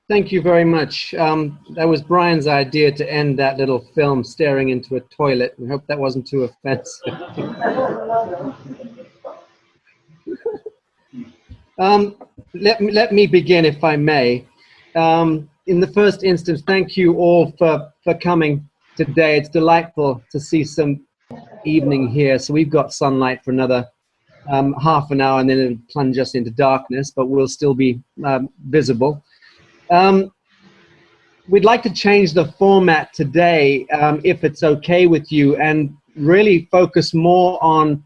Thank you very much. That was Brian's idea to end that little film staring into a toilet. I hope that wasn't too offensive. Let me begin, if I may. In the first instance, thank you all for coming today. It's delightful to see some evening here. So we've got sunlight for another half an hour, and then it'll plunge us into darkness, but we'll still be visible. We'd like to change the format today, if it's okay with you, and really focus more on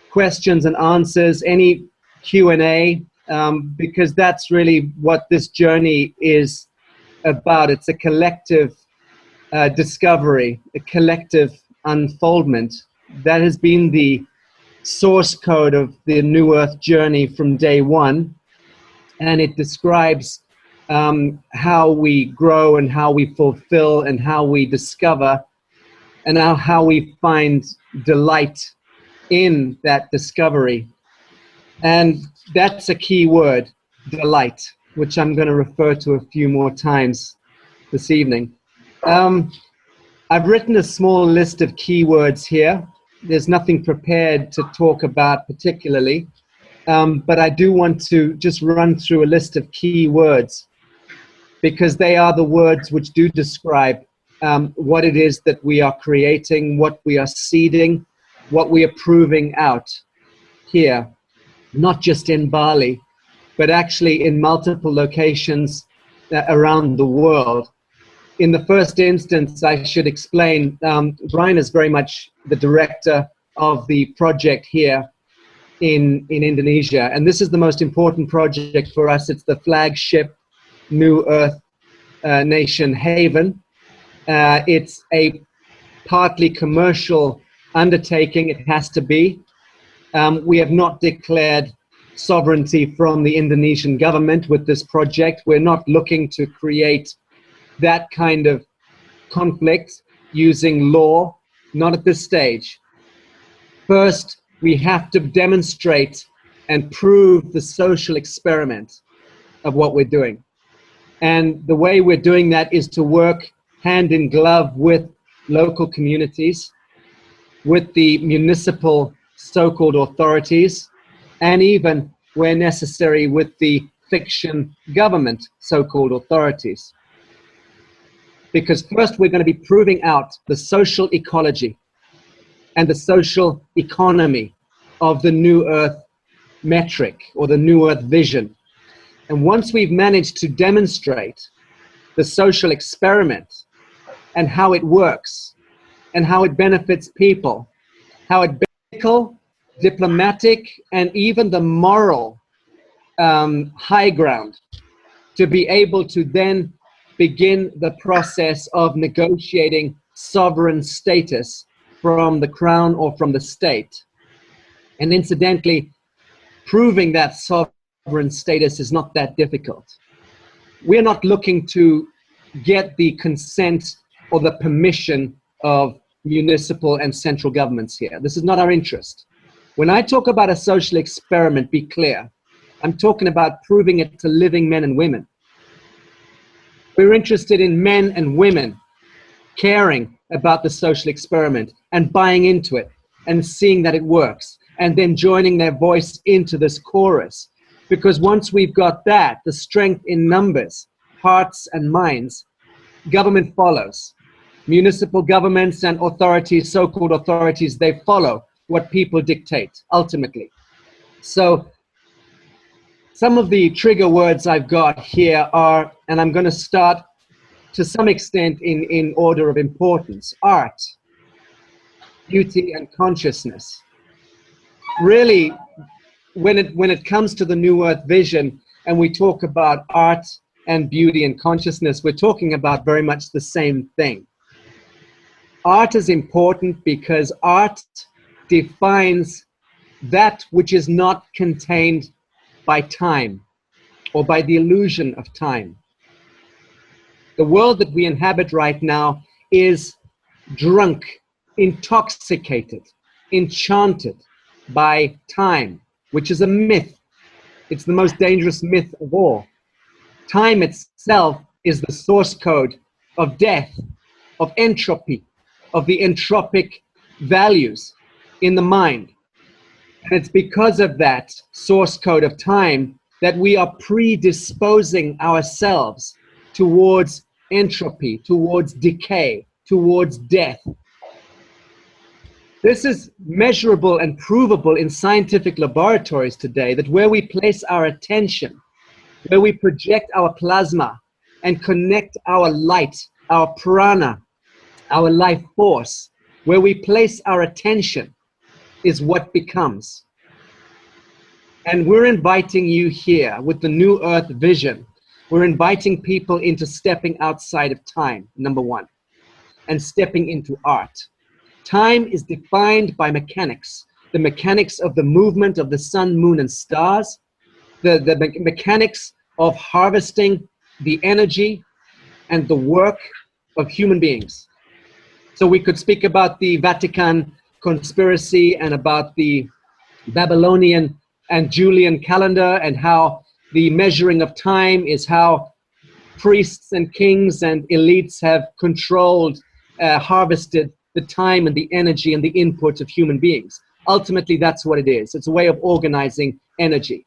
questions and answers, any Q&A, because that's really what this journey is about. It's a collective discovery, a collective unfoldment that has been the source code of the New Earth journey from day one, and it describes how we grow and how we fulfill and how we discover and how we find delight in that discovery. And that's a key word, delight, which I'm going to refer to a few more times this evening. I've written a small list of keywords here. There's nothing prepared to talk about particularly, but I do want to just run through a list of key words, because they are the words which do describe what it is that we are creating, what we are seeding, what we are proving out here, not just in Bali, but actually in multiple locations around the world. In the first instance, I should explain, Brian is very much the director of the project here in Indonesia, and this is the most important project for us. It's the flagship New Earth Nation Haven. It's a partly commercial undertaking. It has to be. We have not declared sovereignty from the Indonesian government with this project. We're not looking to create that kind of conflict using law, not at this stage. First, we have to demonstrate and prove the social experiment of what we're doing. And the way we're doing that is to work hand in glove with local communities, with the municipal so-called authorities, and even, where necessary, with the fiction government so-called authorities. Because first we're going to be proving out the social ecology and the social economy of the New Earth metric or the New Earth vision. And once we've managed to demonstrate the social experiment and how it works and how it benefits people, how it's ethical, diplomatic, and even the moral high ground to be able to then begin the process of negotiating sovereign status from the crown or from the state. And incidentally, proving that sovereign status is not that difficult. We're not looking to get the consent or the permission of municipal and central governments here. This is not our interest. When I talk about a social experiment, be clear, I'm talking about proving it to living men and women. We're interested in men and women caring about the social experiment and buying into it and seeing that it works and then joining their voice into this chorus. Because once we've got that, the strength in numbers, hearts and minds, government follows. Municipal governments and authorities, so-called authorities, they follow what people dictate, ultimately. So some of the trigger words I've got here are, and I'm going to start to some extent in order of importance: art, beauty, and consciousness. Really, when it comes to the New Earth vision and we talk about art and beauty and consciousness, we're talking about very much the same thing. Art is important because art defines that which is not contained by time or by the illusion of time. The world that we inhabit right now is drunk, intoxicated, enchanted by time, which is a myth. It's the most dangerous myth of all. Time itself is the source code of death, of entropy, of the entropic values in the mind. And it's because of that source code of time that we are predisposing ourselves towards entropy, towards decay, towards death. This is measurable and provable in scientific laboratories today, that where we place our attention, where we project our plasma and connect our light, our prana, our life force, where we place our attention is what becomes. And we're inviting you here with the New Earth vision. We're inviting people into stepping outside of time, number one, and stepping into art. Time is defined by mechanics, the mechanics of the movement of the sun, moon, and stars, the mechanics of harvesting the energy and the work of human beings. So we could speak about the Vatican conspiracy and about the Babylonian and Julian calendar, and how the measuring of time is how priests and kings and elites have controlled, harvested the time and the energy and the input of human beings. Ultimately, that's what it is. It's a way of organizing energy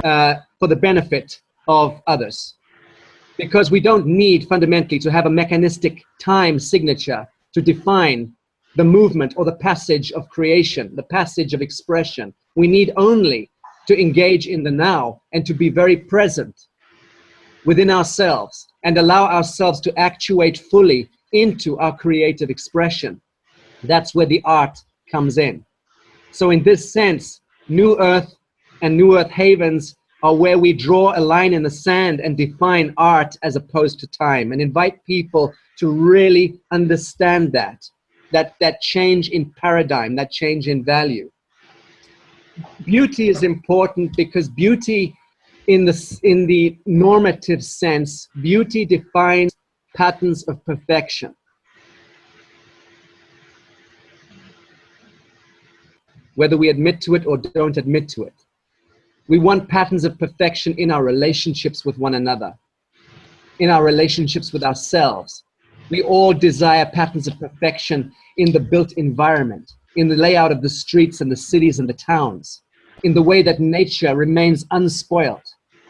for the benefit of others. Because we don't need fundamentally to have a mechanistic time signature to define the movement or the passage of creation, the passage of expression. We need only to engage in the now and to be very present within ourselves and allow ourselves to actuate fully into our creative expression. That's where the art comes in. So in this sense, New Earth and New Earth havens are where we draw a line in the sand and define art as opposed to time, and invite people to really understand that change in paradigm, that change in value. Beauty is important because beauty, in the normative sense, beauty defines patterns of perfection. Whether we admit to it or don't admit to it. We want patterns of perfection in our relationships with one another, in our relationships with ourselves. We all desire patterns of perfection in the built environment, in the layout of the streets and the cities and the towns, in the way that nature remains unspoiled.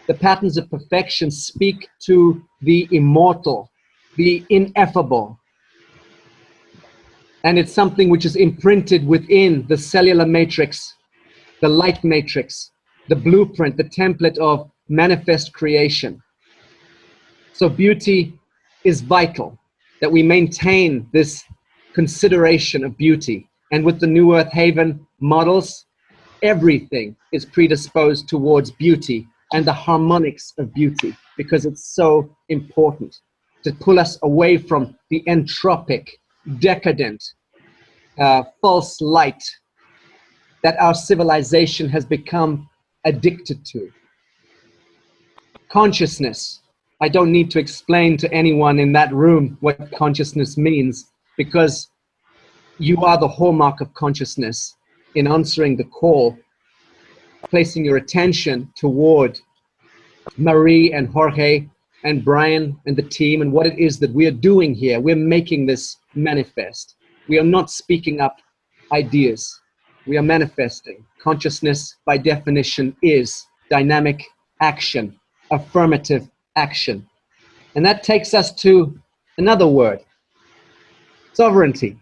The patterns of perfection speak to the immortal, the ineffable. And it's something which is imprinted within the cellular matrix, the light matrix, the blueprint, the template of manifest creation. So beauty is vital, that we maintain this consideration of beauty. And with the New Earth Haven models, everything is predisposed towards beauty and the harmonics of beauty, because it's so important to pull us away from the entropic, decadent, false light that our civilization has become addicted to. Consciousness. I don't need to explain to anyone in that room what consciousness means, because you are the hallmark of consciousness in answering the call, placing your attention toward Marie and Jorge and Brian and the team and what it is that we are doing here. We're making this manifest. We are not speaking up ideas. We are manifesting. Consciousness, by definition, is dynamic action, affirmative action. And that takes us to another word, sovereignty.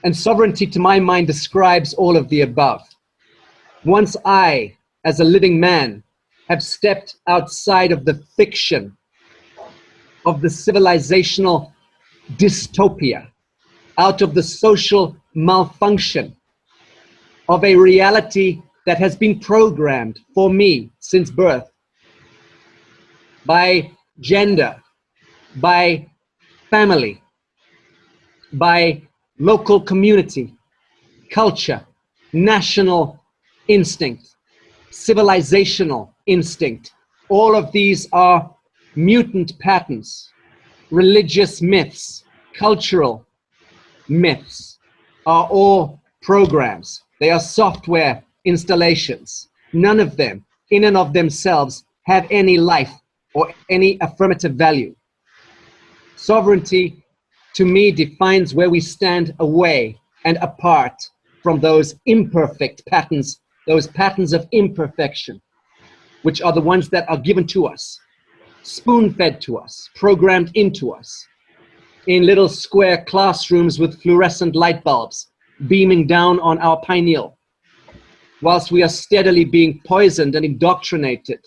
And sovereignty, to my mind, describes all of the above. Once I, as a living man, have stepped outside of the fiction of the civilizational dystopia, out of the social malfunction of a reality that has been programmed for me since birth by gender, by family, by local community, culture, national instinct, civilizational instinct. All of these are mutant patterns, religious myths, cultural myths, are all programs. They are software installations. None of them, in and of themselves, have any life or any affirmative value. Sovereignty, to me, defines where we stand away and apart from those imperfect patterns, those patterns of imperfection, which are the ones that are given to us, spoon-fed to us, programmed into us, in little square classrooms with fluorescent light bulbs beaming down on our pineal, whilst we are steadily being poisoned and indoctrinated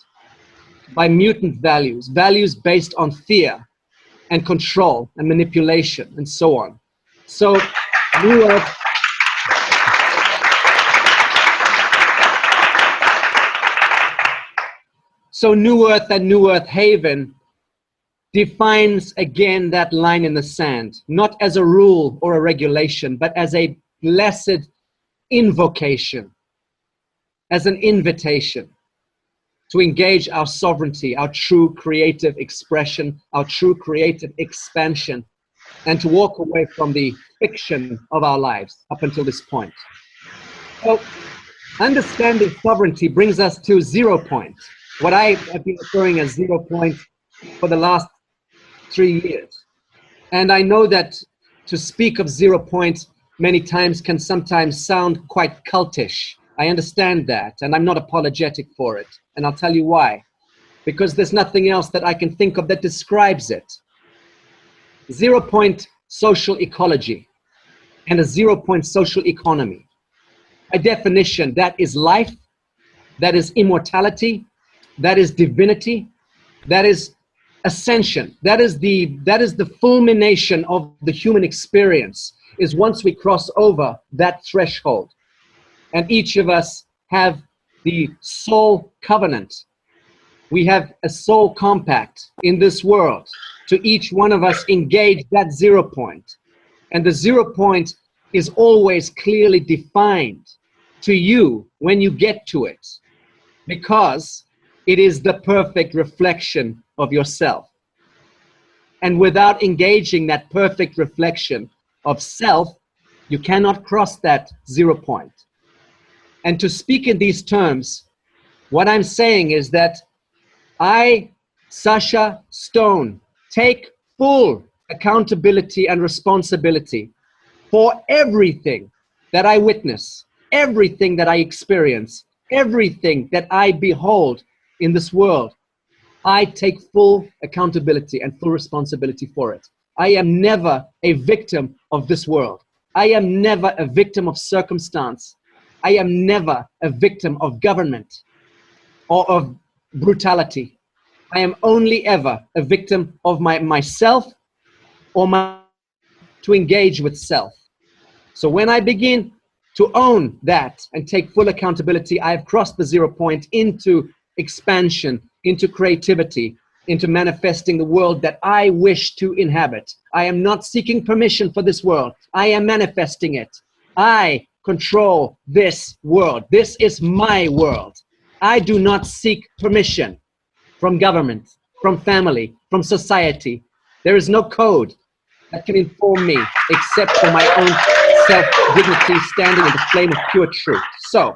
by mutant values, values based on fear and control and manipulation and so on. So New Earth, New Earth and New Earth Haven defines again that line in the sand, not as a rule or a regulation, but as a blessed invocation, as an invitation to engage our sovereignty, our true creative expression, our true creative expansion, and to walk away from the fiction of our lives up until this point. So understanding sovereignty brings us to 0 point, what I have been referring as 0 point for the last 3 years. And I know that to speak of 0 point many times can sometimes sound quite cultish. I understand that, and I'm not apologetic for it. And I'll tell you why. Because there's nothing else that I can think of that describes it. 0 point social ecology and a 0 point social economy. By definition, that is life, that is immortality, that is divinity, that is ascension. That is the fulmination of the human experience, is once we cross over that threshold. And each of us have the soul covenant. We have a soul compact in this world to each one of us engage that 0 point. And the 0 point is always clearly defined to you when you get to it, because it is the perfect reflection of yourself. And without engaging that perfect reflection of self, you cannot cross that 0 point. And to speak in these terms, what I'm saying is that I, Sacha Stone, take full accountability and responsibility for everything that I witness, everything that I experience, everything that I behold in this world. I take full accountability and full responsibility for it. I am never a victim of this world. I am never a victim of circumstance. I am never a victim of government or of brutality. I am only ever a victim of myself or to engage with self. So when I begin to own that and take full accountability, I have crossed the 0 point into expansion, into creativity, into manifesting the world that I wish to inhabit. I am not seeking permission for this world. I am manifesting it. I control this world. This is my world. I do not seek permission from government, from family, from society. There is no code that can inform me except for my own self-dignity standing in the flame of pure truth. So,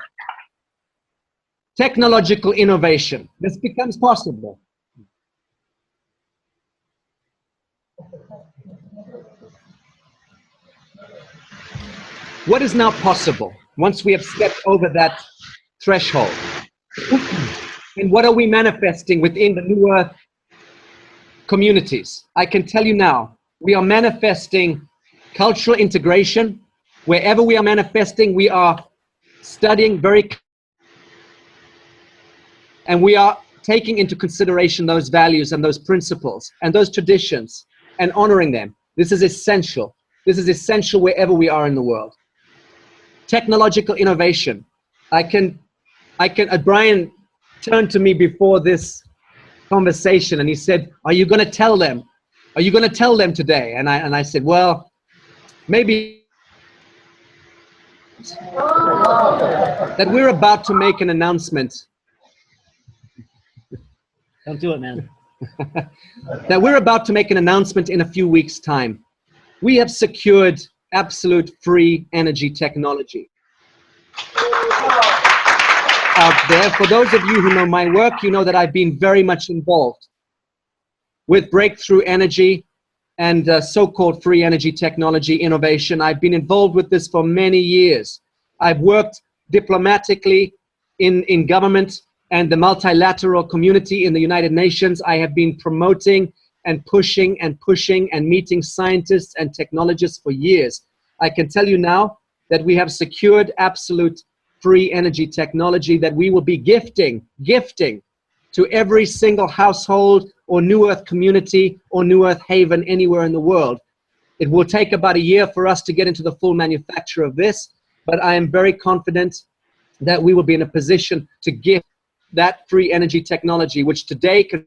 technological innovation. This becomes possible. What is now possible once we have stepped over that threshold? And what are we manifesting within the New Earth communities? I can tell you now, we are manifesting cultural integration. Wherever we are manifesting, we are studying and we are taking into consideration those values and those principles and those traditions and honoring them. This is essential. This is essential wherever we are in the world. Technological innovation. Brian turned to me before this conversation and he said, are you going to tell them? Are you going to tell them today? And I said, well, maybe that we're about to make an announcement. Don't do it, man. That we're about to make an announcement in a few weeks' time. We have secured absolute free energy technology out there. For those of you who know my work, you know that I've been very much involved with breakthrough energy and so-called free energy technology innovation. I've been involved with this for many years. I've worked diplomatically in government and the multilateral community in the United Nations. I have been promoting and pushing and meeting scientists and technologists for years. I can tell you now that we have secured absolute free energy technology that we will be gifting to every single household or New Earth community or New Earth haven anywhere in the world. It will take about a year for us to get into the full manufacture of this, but I am very confident that we will be in a position to gift that free energy technology, which today can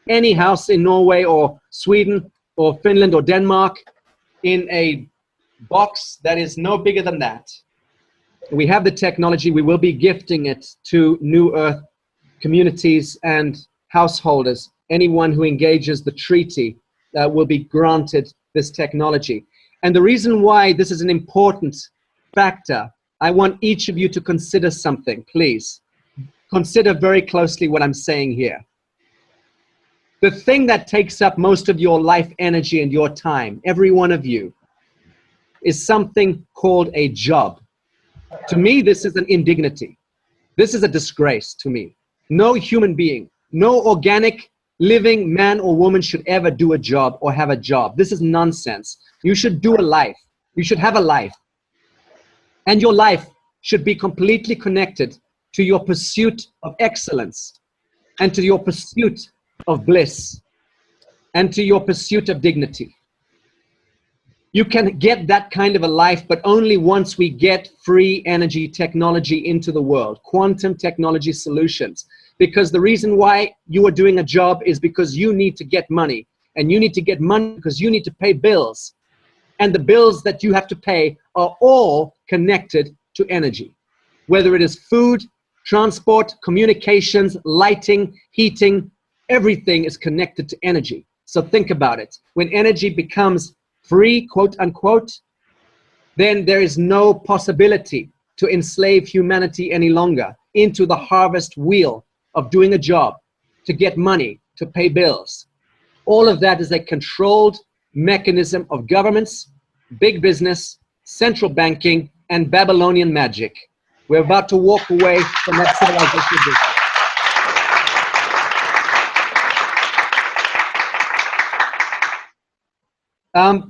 any house in Norway or Sweden or Finland or Denmark in a box that is no bigger than that. We have the technology. We will be gifting it to New Earth communities and householders. Anyone who engages the treaty will be granted this technology. And the reason why this is an important factor, I want each of you to consider something, please. Consider very closely what I'm saying here. The thing that takes up most of your life energy and your time, every one of you, is something called a job. To me, this is an indignity. This is a disgrace to me. No human being, no organic living man or woman should ever do a job or have a job. This is nonsense. You should do a life. You should have a life. And your life should be completely connected to your pursuit of excellence and to your pursuit of bliss and to your pursuit of dignity. You can get that kind of a life, but only once we get free energy technology into the world, quantum technology solutions. Because the reason why you are doing a job is because you need to get money, and you need to get money because you need to pay bills. And the bills that you have to pay are all connected to energy, whether it is food, transport, communications, lighting, heating, everything is connected to energy. So think about it. When energy becomes free, quote unquote, then there is no possibility to enslave humanity any longer into the harvest wheel of doing a job, to get money, to pay bills. All of that is a controlled mechanism of governments, big business, central banking, and Babylonian magic. We're about to walk away from that civilization.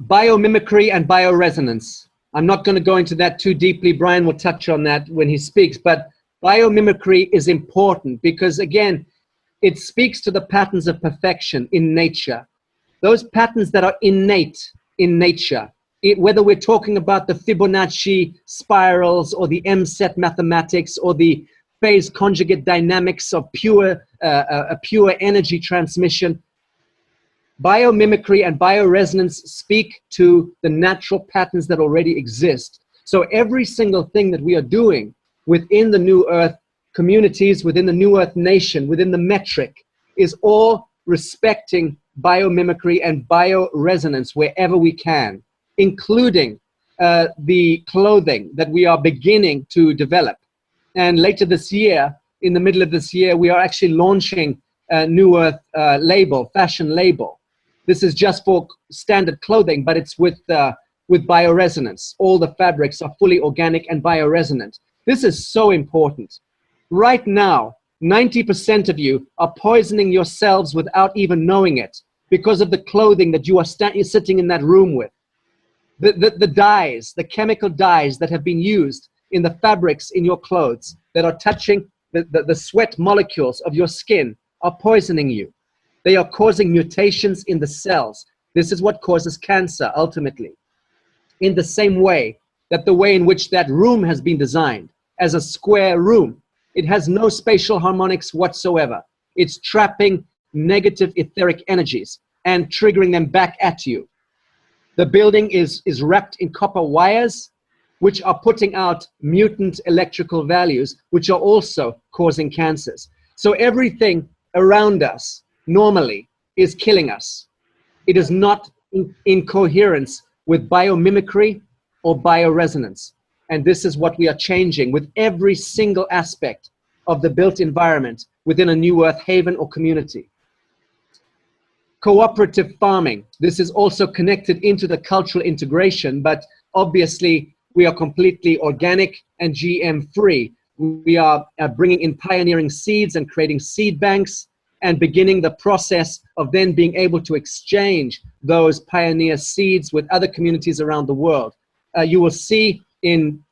Biomimicry and bioresonance. I'm not going to go into that too deeply. Brian will touch on that when he speaks, but biomimicry is important because, again, it speaks to the patterns of perfection in nature. Those patterns that are innate in nature, whether we're talking about the Fibonacci spirals or the M-set mathematics or the phase conjugate dynamics of pure energy transmission, biomimicry and bioresonance speak to the natural patterns that already exist. So every single thing that we are doing within the New Earth communities, within the New Earth nation, within the metric, is all respecting biomimicry and bioresonance wherever we can, including the clothing that we are beginning to develop. And later this year, in the middle of this year, we are actually launching a New Earth label, fashion label. This is just for standard clothing, but it's with bioresonance. All the fabrics are fully organic and bioresonant. This is so important. Right now, 90% of you are poisoning yourselves without even knowing it because of the clothing that you are sitting in that room with. The dyes, the chemical dyes that have been used in the fabrics in your clothes that are touching the sweat molecules of your skin are poisoning you. They are causing mutations in the cells. This is what causes cancer, ultimately. In the same way that the way in which that room has been designed, as a square room, it has no spatial harmonics whatsoever. It's trapping negative etheric energies and triggering them back at you. The building is wrapped in copper wires, which are putting out mutant electrical values, which are also causing cancers. So everything around us normally is killing us. It is not in coherence with biomimicry or bioresonance. And this is what we are changing with every single aspect of the built environment within a New Earth haven or community. Cooperative farming. This is also connected into the cultural integration, but obviously we are completely organic and GM free. We are bringing in pioneering seeds and creating seed banks and beginning the process of then being able to exchange those pioneer seeds with other communities around the world. You will see in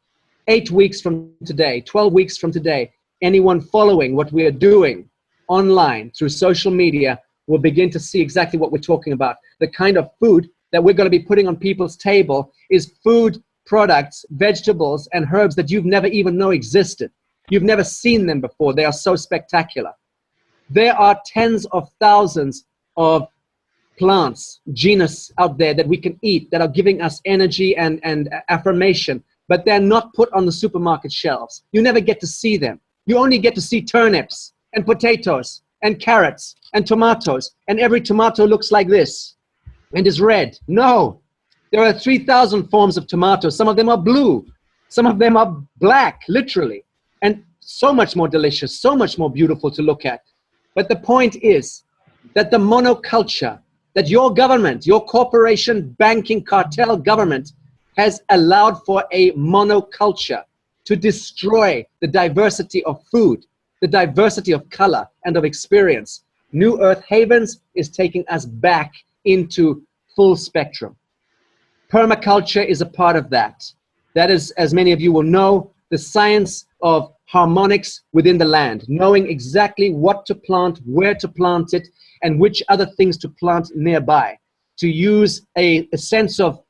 8 weeks from today, 12 weeks from today, anyone following what we are doing online through social media will begin to see exactly what we're talking about. The kind of food that we're going to be putting on people's table is food products, vegetables, and herbs that you've never even known existed. You've never seen them before. They are so spectacular. There are tens of thousands of plants, genus out there that we can eat that are giving us energy and affirmation, but they're not put on the supermarket shelves. You never get to see them. You only get to see turnips and potatoes and carrots and tomatoes, and every tomato looks like this and is red. No, there are 3,000 forms of tomatoes. Some of them are blue. Some of them are black, literally, and so much more delicious, so much more beautiful to look at. But the point is that the monoculture, that your government, your corporation, banking, cartel government has allowed for a monoculture to destroy the diversity of food, the diversity of color and of experience. New Earth Havens is taking us back into full spectrum. Permaculture is a part of that. That is, as many of you will know, the science of harmonics within the land, knowing exactly what to plant, where to plant it, and which other things to plant nearby, to use a sense of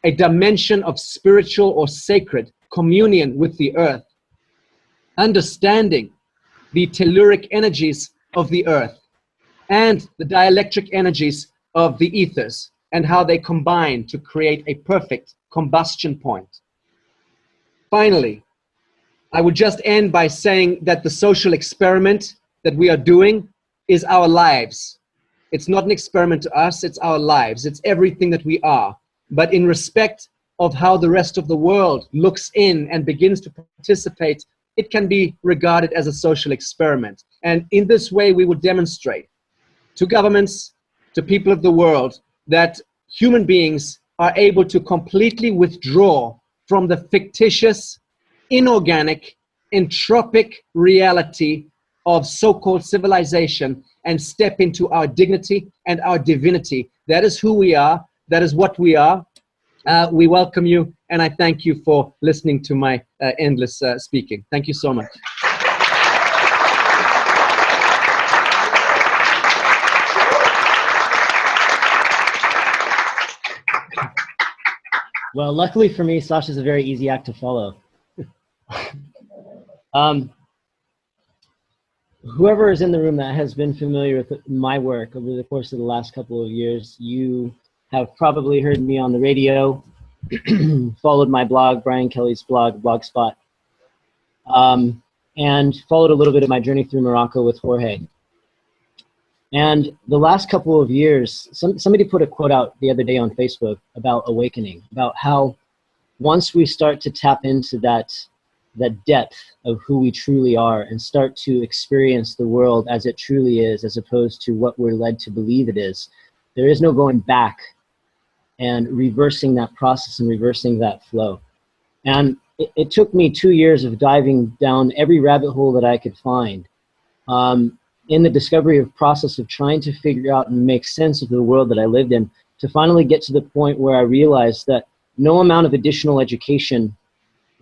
a dimension of spiritual or sacred communion with the earth, understanding the telluric energies of the earth and the dielectric energies of the ethers and how they combine to create a perfect combustion point. Finally, I would just end by saying that the social experiment that we are doing is our lives. It's not an experiment to us, it's our lives. It's everything that we are. But in respect of how the rest of the world looks in and begins to participate, it can be regarded as a social experiment. And in this way, we would demonstrate to governments, to people of the world, that human beings are able to completely withdraw from the fictitious, inorganic, entropic reality of so-called civilization and step into our dignity and our divinity. That is who we are. That is what we are. We welcome you, and I thank you for listening to my endless speaking. Thank you so much. Well, luckily for me, Sacha's a very easy act to follow. Whoever is in the room that has been familiar with my work over the course of the last couple of years, you have probably heard me on the radio, followed my blog, Brian Kelly's blog, Blogspot, and followed a little bit of my journey through Morocco with Jorge. And the last couple of years, somebody put a quote out the other day on Facebook about awakening, about how once we start to tap into that depth of who we truly are and start to experience the world as it truly is, as opposed to what we're led to believe it is, there is no going back and reversing that process and reversing that flow. And it took me 2 years of diving down every rabbit hole that I could find in the discovery of process of trying to figure out and make sense of the world that I lived in, to finally get to the point where I realized that no amount of additional education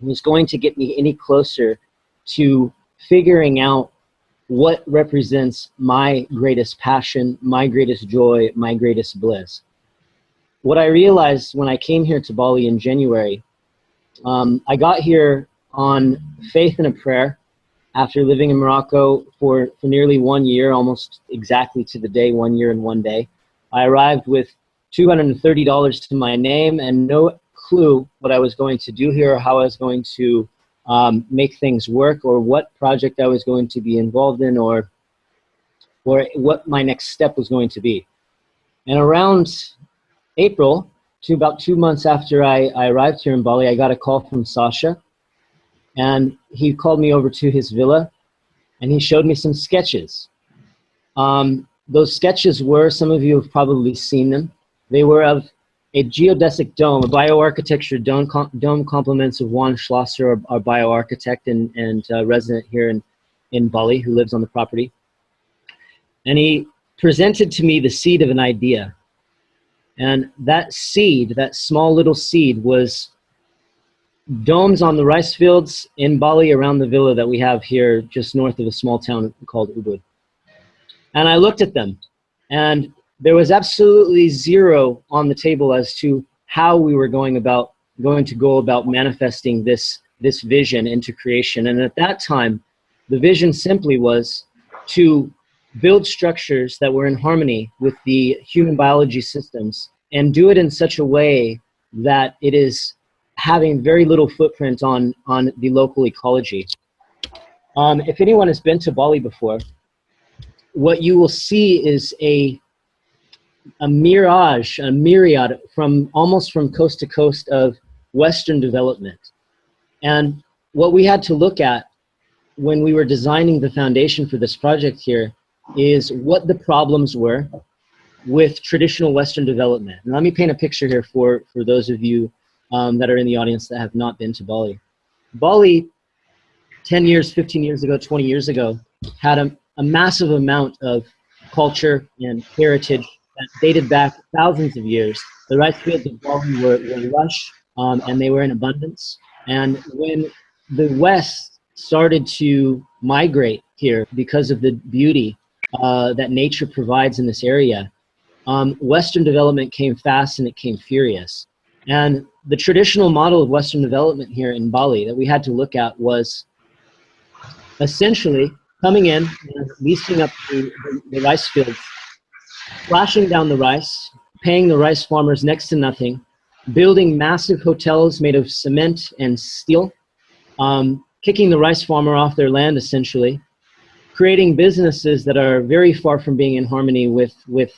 was going to get me any closer to figuring out what represents my greatest passion, my greatest joy, my greatest bliss. What I realized when I came here to Bali in January, I got here on faith and a prayer after living in Morocco for nearly 1 year, almost exactly to the day, 1 year and 1 day. I arrived with $230 to my name and no clue what I was going to do here, or how I was going to make things work, or what project I was going to be involved in, or what my next step was going to be. And around April, to about 2 months after I arrived here in Bali, I got a call from Sacha, and he called me over to his villa, and he showed me some sketches. those sketches were, some of you have probably seen them. They were of a geodesic dome, a bioarchitecture dome compliments of Juan Schlosser, our bioarchitect and resident here in Bali, who lives on the property. And he presented to me the seed of an idea. And that seed, that small little seed, was domes on the rice fields in Bali around the villa that we have here just north of a small town called Ubud. And I looked at them, and there was absolutely zero on the table as to how we were going to go about manifesting this vision into creation. And at that time, the vision simply was to build structures that were in harmony with the human biology systems and do it in such a way that it is having very little footprint on the local ecology. If anyone has been to Bali before, what you will see is a mirage, a myriad almost from coast to coast of Western development. And what we had to look at when we were designing the foundation for this project here is what the problems were with traditional Western development. And let me paint a picture here for those of you that are in the audience that have not been to Bali. Bali, 10 years, 15 years ago, 20 years ago, had a massive amount of culture and heritage that dated back thousands of years. The rice fields of Bali were lush and they were in abundance. And when the West started to migrate here because of the beauty that nature provides in this area, Western development came fast and it came furious. And the traditional model of Western development here in Bali that we had to look at was essentially coming in and leasing up the rice fields, splashing down the rice, paying the rice farmers next to nothing, building massive hotels made of cement and steel, kicking the rice farmer off their land essentially, creating businesses that are very far from being in harmony with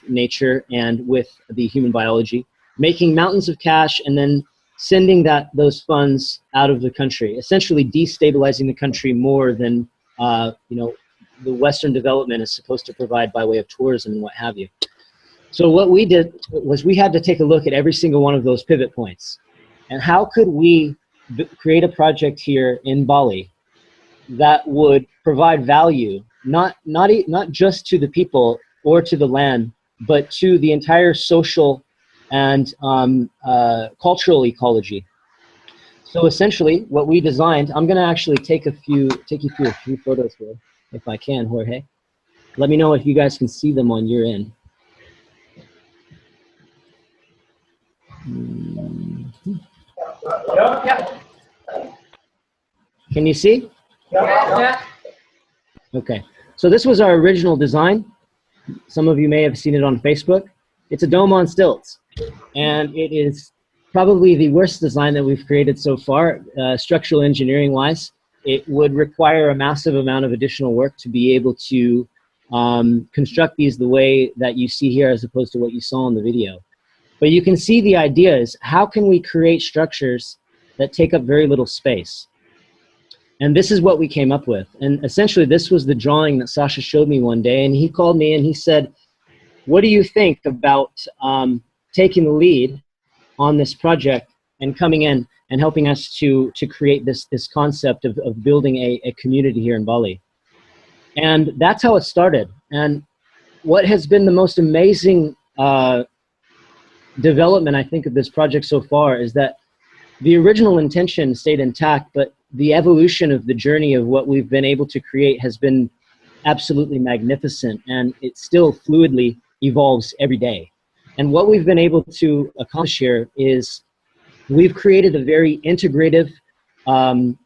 nature and with the human biology, making mountains of cash and then sending those funds out of the country, essentially destabilizing the country more than the Western development is supposed to provide by way of tourism and what have you. So what we did was we had to take a look at every single one of those pivot points. And how could we create a project here in Bali that would provide value, not just to the people or to the land, but to the entire social and cultural ecology. So essentially what we designed, I'm going to actually take you through a few photos here, if I can, Jorge. Let me know if you guys can see them on your end. Yeah. Can you see? Yeah. Okay, so this was our original design. Some of you may have seen it on Facebook. It's a dome on stilts, and it is probably the worst design that we've created so far, structural engineering wise. It would require a massive amount of additional work to be able to construct these the way that you see here as opposed to what you saw in the video. But you can see the idea is, how can we create structures that take up very little space? And this is what we came up with. And essentially this was the drawing that Sacha showed me one day, and he called me and he said, what do you think about taking the lead on this project and coming in and helping us to create this concept of building a community here in Bali? And that's how it started. And what has been the most amazing development, I think, of this project so far is that the original intention stayed intact, but the evolution of the journey of what we've been able to create has been absolutely magnificent, and it still fluidly evolves every day. And what we've been able to accomplish here is we've created a very integrative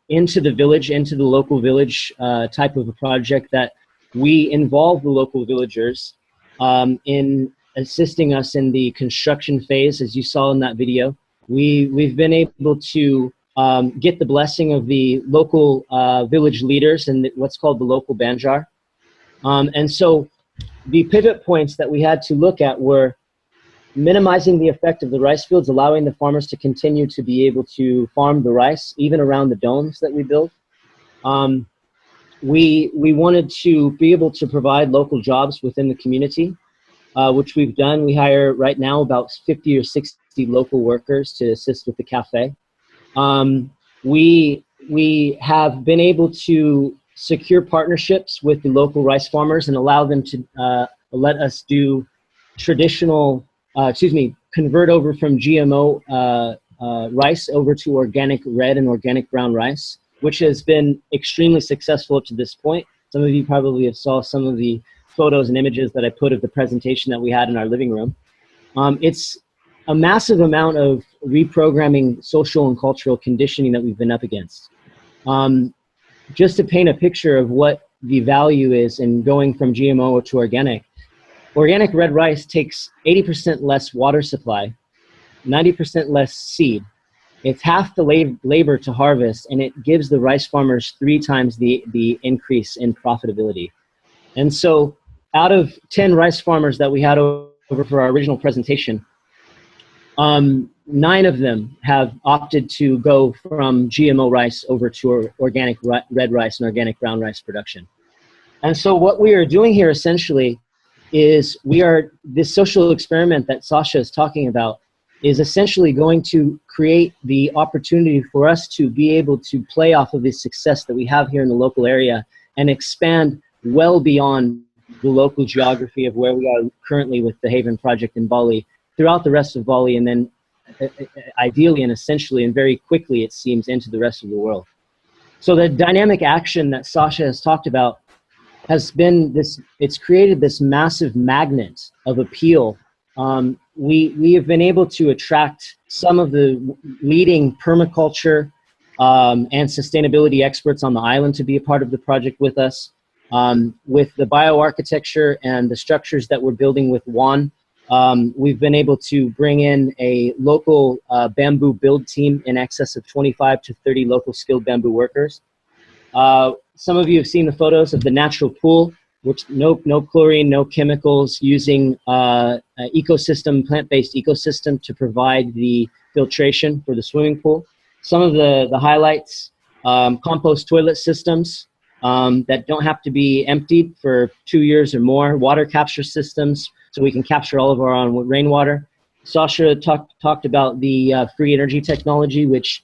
into the village, into the local village type of a project that we involve the local villagers in assisting us in the construction phase, as you saw in that video. We've been able to get the blessing of the local village leaders and what's called the local banjar. And so the pivot points that we had to look at were minimizing the effect of the rice fields, allowing the farmers to continue to be able to farm the rice, even around the domes that we build. we wanted to be able to provide local jobs within the community, which we've done. We hire right now about 50 or 60 local workers to assist with the cafe. We have been able to secure partnerships with the local rice farmers and allow them to let us do traditional, convert over from GMO rice over to organic red and organic brown rice, which has been extremely successful up to this point. Some of you probably have saw some of the photos and images that I put of the presentation that we had in our living room. It's a massive amount of reprogramming social and cultural conditioning that we've been up against. Just to paint a picture of what the value is in going from GMO to organic red rice takes 80% less water supply, 90% less seed. It's half the labor to harvest, and it gives the rice farmers 3 times the increase in profitability. And so out of 10 rice farmers that we had over for our original presentation, 9 of them have opted to go from GMO rice over to organic red rice and organic brown rice production. And so what we are doing here essentially is this social experiment that Sacha is talking about is essentially going to create the opportunity for us to be able to play off of the success that we have here in the local area and expand well beyond the local geography of where we are currently with the Haven project in Bali, throughout the rest of Bali, and then ideally and essentially and very quickly, it seems, into the rest of the world. So the dynamic action that Sacha has talked about has been it's created this massive magnet of appeal. We have been able to attract some of the leading permaculture and sustainability experts on the island to be a part of the project with us. With the bioarchitecture and the structures that we're building with Juan, we've been able to bring in a local bamboo build team in excess of 25 to 30 local skilled bamboo workers. Some of you have seen the photos of the natural pool, which no chlorine, no chemicals, using ecosystem, plant-based ecosystem to provide the filtration for the swimming pool. Some of the highlights, compost toilet systems that don't have to be emptied for 2 years or more, water capture systems so we can capture all of our own rainwater. Sacha talked about the free energy technology, which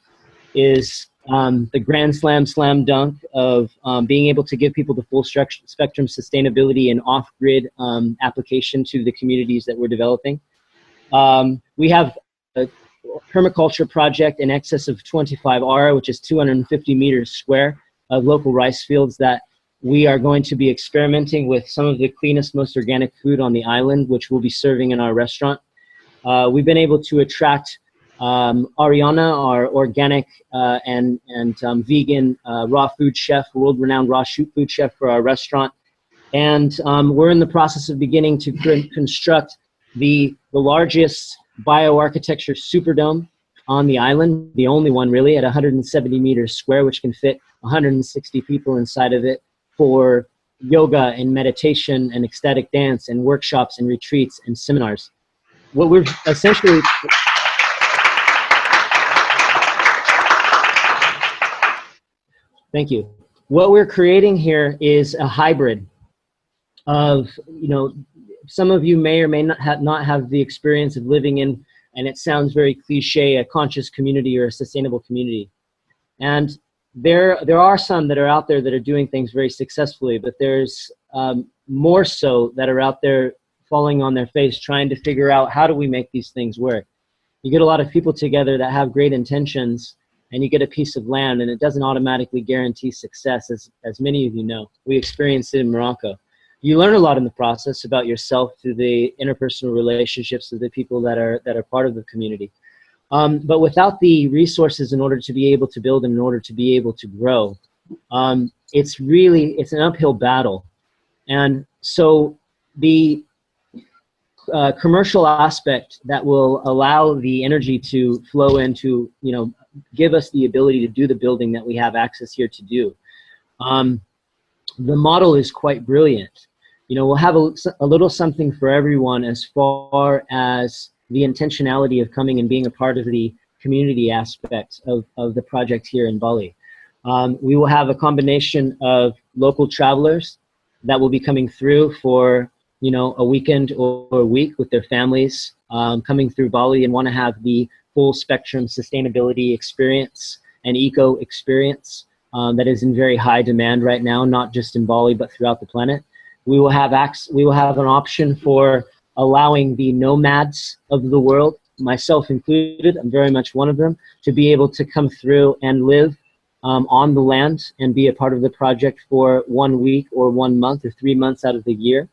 is the grand slam dunk of being able to give people the full spectrum sustainability and off-grid application to the communities that we're developing. We have a permaculture project in excess of 25 ARA, which is 250 meters square of local rice fields that we are going to be experimenting with some of the cleanest, most organic food on the island, which we'll be serving in our restaurant. We've been able to attract Ariana, our organic and vegan raw food chef, world-renowned raw food chef for our restaurant. And we're in the process of beginning to construct the largest bioarchitecture superdome on the island, the only one really, at 170 meters square, which can fit 160 people inside of it for yoga and meditation and ecstatic dance and workshops and retreats and seminars. What we're essentially... Thank you. What we're creating here is a hybrid of, some of you may or may not have the experience of living in, and it sounds very cliche, a conscious community or a sustainable community. And there are some that are out there that are doing things very successfully, but there's more so that are out there falling on their face trying to figure out, how do we make these things work? You get a lot of people together that have great intentions, and you get a piece of land, and it doesn't automatically guarantee success, as many of you know. We experienced it in Morocco. You learn a lot in the process about yourself through the interpersonal relationships of the people that are part of the community. But without the resources in order to be able to build and in order to be able to grow, it's an uphill battle. And so the commercial aspect that will allow the energy to flow into, give us the ability to do the building that we have access here to do. The model is quite brilliant. We'll have a little something for everyone as far as the intentionality of coming and being a part of the community aspect of the project here in Bali. We will have a combination of local travelers that will be coming through for, you know, a weekend or a week with their families, coming through Bali and want to have the full spectrum sustainability experience and eco experience that is in very high demand right now, not just in Bali, but throughout the planet. We will have an option for allowing the nomads of the world, myself included, I'm very much one of them, to be able to come through and live on the land and be a part of the project for 1 week or 1 month or 3 months out of the year,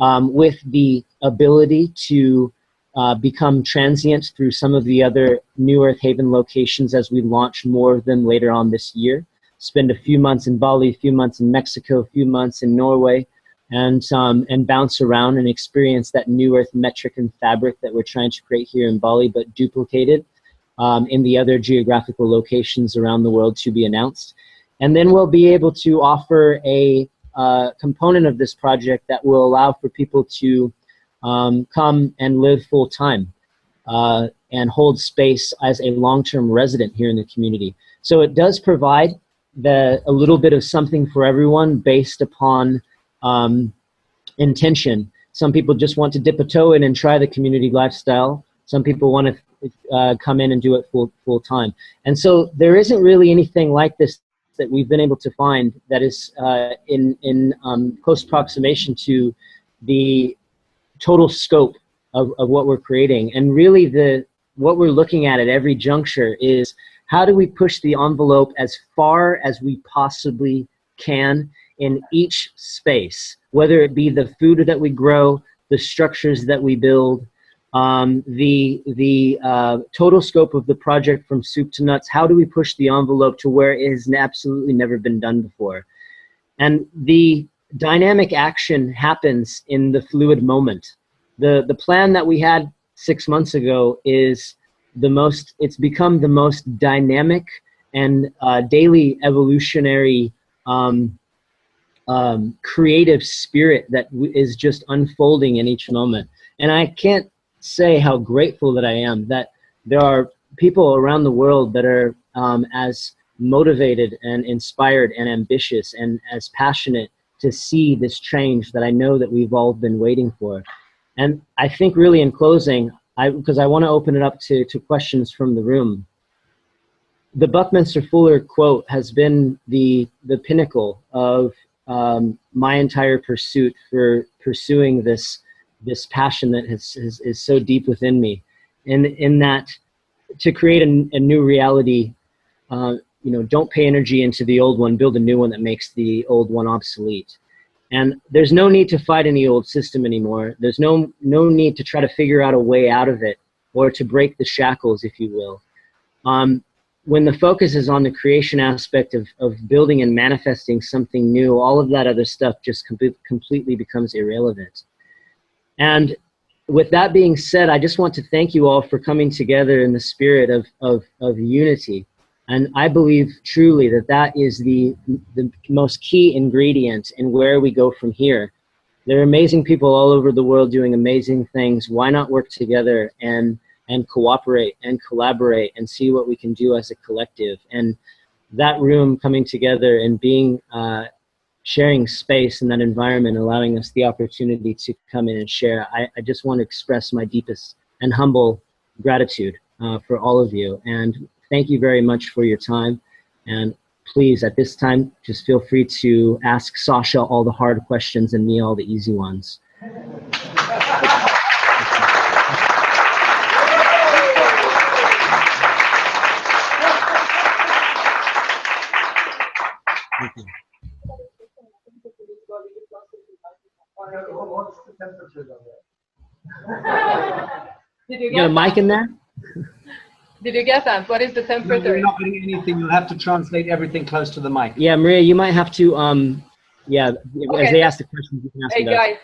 with the ability to become transient through some of the other New Earth Haven locations as we launch more of them later on this year. Spend a few months in Bali, a few months in Mexico, a few months in Norway, and bounce around and experience that New Earth metric and fabric that we're trying to create here in Bali, but duplicated in the other geographical locations around the world to be announced. And then we'll be able to offer a component of this project that will allow for people to come and live full time and hold space as a long-term resident here in the community. So it does provide a little bit of something for everyone based upon intention. Some people just want to dip a toe in and try the community lifestyle. Some people want to come in and do it full time. And so there isn't really anything like this that we've been able to find that is in close approximation to the total scope of what we're creating. And really what we're looking at every juncture is, how do we push the envelope as far as we possibly can in each space, whether it be the food that we grow, the structures that we build, the total scope of the project from soup to nuts. How do we push the envelope to where it has absolutely never been done before? And the dynamic action happens in the fluid moment. The plan that we had 6 months ago is it's become the most dynamic and daily evolutionary creative spirit that is just unfolding in each moment. And I can't say how grateful that I am that there are people around the world that are as motivated and inspired and ambitious and as passionate to see this change that I know that we've all been waiting for. And I think really in closing, because I want to open it up to questions from the room, the Buckminster Fuller quote has been the pinnacle of my entire pursuit for pursuing this passion that is so deep within me. In that, to create a new reality, don't pay energy into the old one, build a new one that makes the old one obsolete. And there's no need to fight any old system anymore. There's no need to try to figure out a way out of it or to break the shackles, if you will. When the focus is on the creation aspect of building and manifesting something new, all of that other stuff just completely becomes irrelevant. And with that being said, I just want to thank you all for coming together in the spirit of unity. And I believe truly that is the most key ingredient in where we go from here. There are amazing people all over the world doing amazing things. Why not work together and cooperate and collaborate and see what we can do as a collective? And that room coming together and being sharing space in that environment, allowing us the opportunity to come in and share. I just want to express my deepest and humble gratitude for all of you. And thank you very much for your time. And please, at this time, just feel free to ask Sacha all the hard questions and me all the easy ones. Thank you. What's the temperature down there? Did you get a mic in there? Did you get that? What is the temperature? No, you're not getting anything. You'll have to translate everything close to the mic. Yeah, Maria, you might have to, Okay. as they ask the questions, you can ask Hey guys,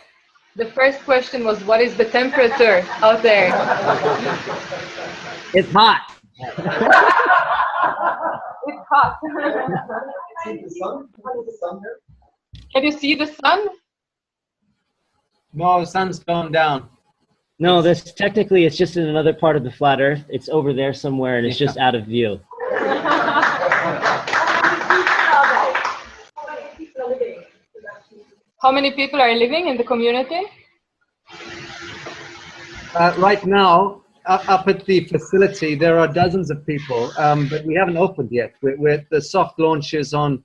the first question was, what is the temperature out there? It's hot. It's hot. See the sun? Is the sun there? Can you see the sun? No, the sun's gone down. No, technically it's just in another part of the flat earth. It's over there somewhere and it's just out of view. How many people are living in the community? Right now, up at the facility, there are dozens of people, but we haven't opened yet. The soft launch is on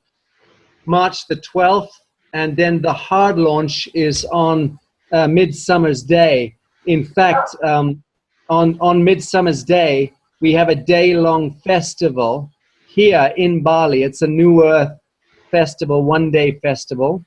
March the 12th, and then the hard launch is on Midsummer's Day. In fact, on Midsummer's Day, we have a day-long festival here in Bali. It's a New Earth festival, one-day festival.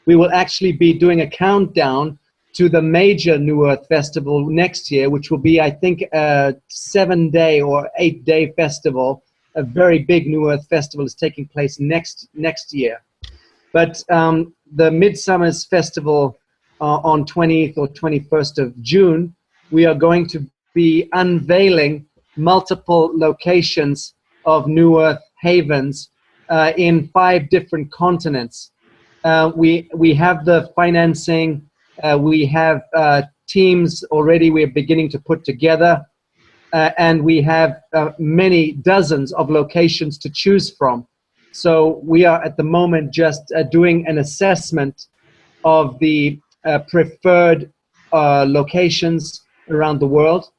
We will actually be doing a countdown to the major New Earth festival next year, which will be, I think, a 7-day or 8-day festival. A very big New Earth festival is taking place next year. But the Midsummer's Festival on 20th or 21st of June, we are going to be unveiling multiple locations of New Earth havens in 5 different continents. We have the financing, we have teams already we're beginning to put together, and we have many dozens of locations to choose from. So we are at the moment just doing an assessment of the preferred locations around the world,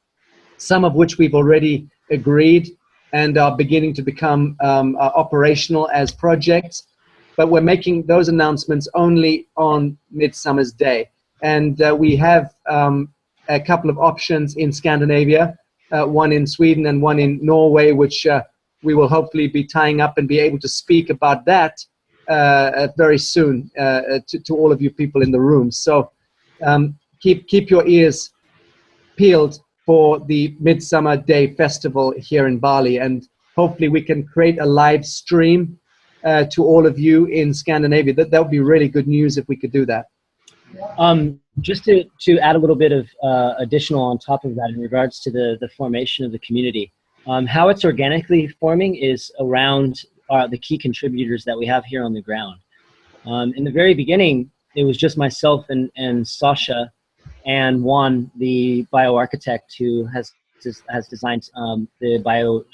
some of which we've already agreed and are beginning to become operational as projects. But we're making those announcements only on Midsummer's Day. And we have a couple of options in Scandinavia, one in Sweden and one in Norway, which we will hopefully be tying up and be able to speak about that very soon to all of you people in the room. So keep your ears peeled for the Midsummer Day Festival here in Bali, and hopefully we can create a live stream to all of you in Scandinavia. That would be really good news if we could do that. Just to add a little bit of additional on top of that in regards to the formation of the community, how it's organically forming is around the key contributors that we have here on the ground. In the very beginning, it was just myself and Sacha and Juan, the bioarchitect, who has designed the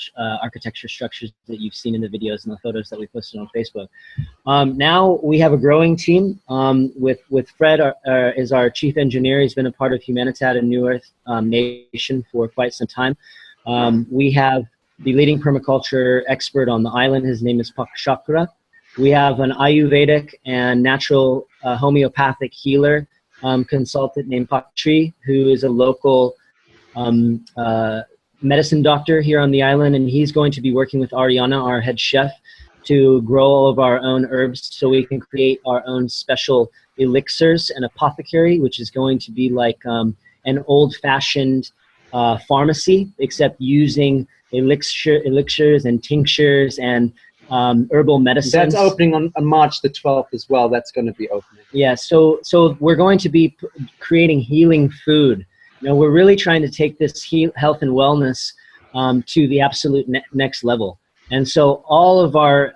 architecture structures that you've seen in the videos and the photos that we posted on Facebook. Now we have a growing team with Fred is our chief engineer. He's been a part of Humanitad and New Earth Nation for quite some time. We have the leading permaculture expert on the island. His name is Chakra. We have an Ayurvedic and natural homeopathic healer consultant named Tree, who is a local medicine doctor here on the island, and he's going to be working with Ariana, our head chef, to grow all of our own herbs so we can create our own special elixirs and apothecary, which is going to be like an old-fashioned pharmacy, except using elixirs and tinctures and herbal medicines. That's opening on March the 12th as well. That's going to be opening. Yeah, so we're going to be creating healing food. You know, we're really trying to take this health and wellness to the absolute next level. And so all of our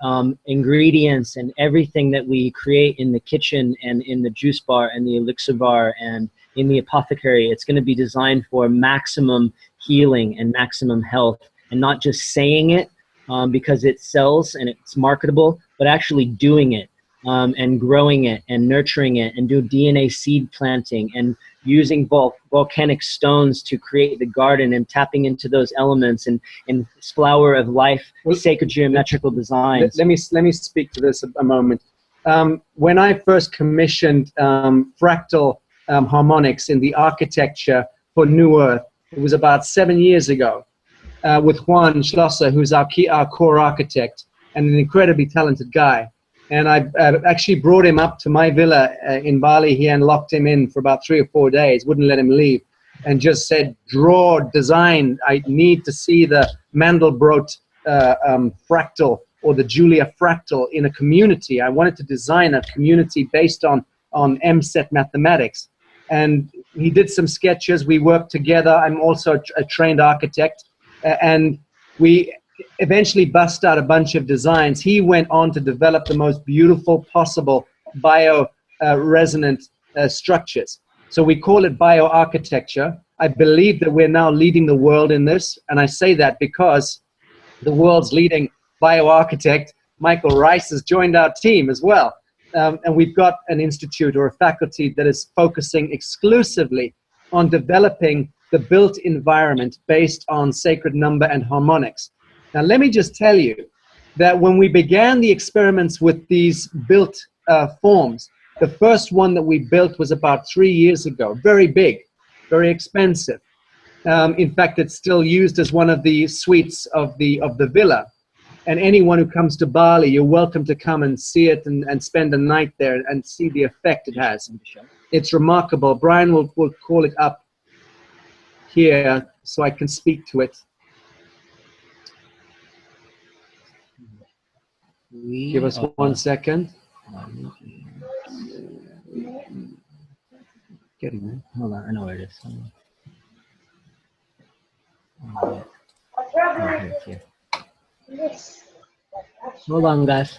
ingredients and everything that we create in the kitchen and in the juice bar and the elixir bar and in the apothecary, it's going to be designed for maximum healing and maximum health, and not just saying it because it sells and it's marketable, but actually doing it and growing it and nurturing it and do DNA seed planting and using volcanic stones to create the garden and tapping into those elements and flower of life, sacred geometrical designs. Let me speak to this a moment. When I first commissioned fractal harmonics in the architecture for New Earth, it was about 7 years ago, with Juan Schlosser, who's our core architect and an incredibly talented guy. And I actually brought him up to my villa in Bali here and locked him in for about 3 or 4 days, wouldn't let him leave, and just said, draw, design. I need to see the Mandelbrot fractal or the Julia fractal in a community. I wanted to design a community based on MSET mathematics. And he did some sketches. We worked together. I'm also a trained architect. And we eventually bust out a bunch of designs. He went on to develop the most beautiful possible bio-resonant structures. So we call it bioarchitecture. I believe that we're now leading the world in this, and I say that because the world's leading bioarchitect, Michael Rice, has joined our team as well. and we've got an institute or a faculty that is focusing exclusively on developing the built environment based on sacred number and harmonics. Now, let me just tell you that when we began the experiments with these built forms, the first one that we built was about 3 years ago. Very big, very expensive. In fact, it's still used as one of the suites of the villa. And anyone who comes to Bali, you're welcome to come and see it and spend a night there and see the effect it has. It's remarkable. Brian will call it up here so I can speak to it. Give us 1 second. Getting there. Hold on, I know where it is. Hold on, guys.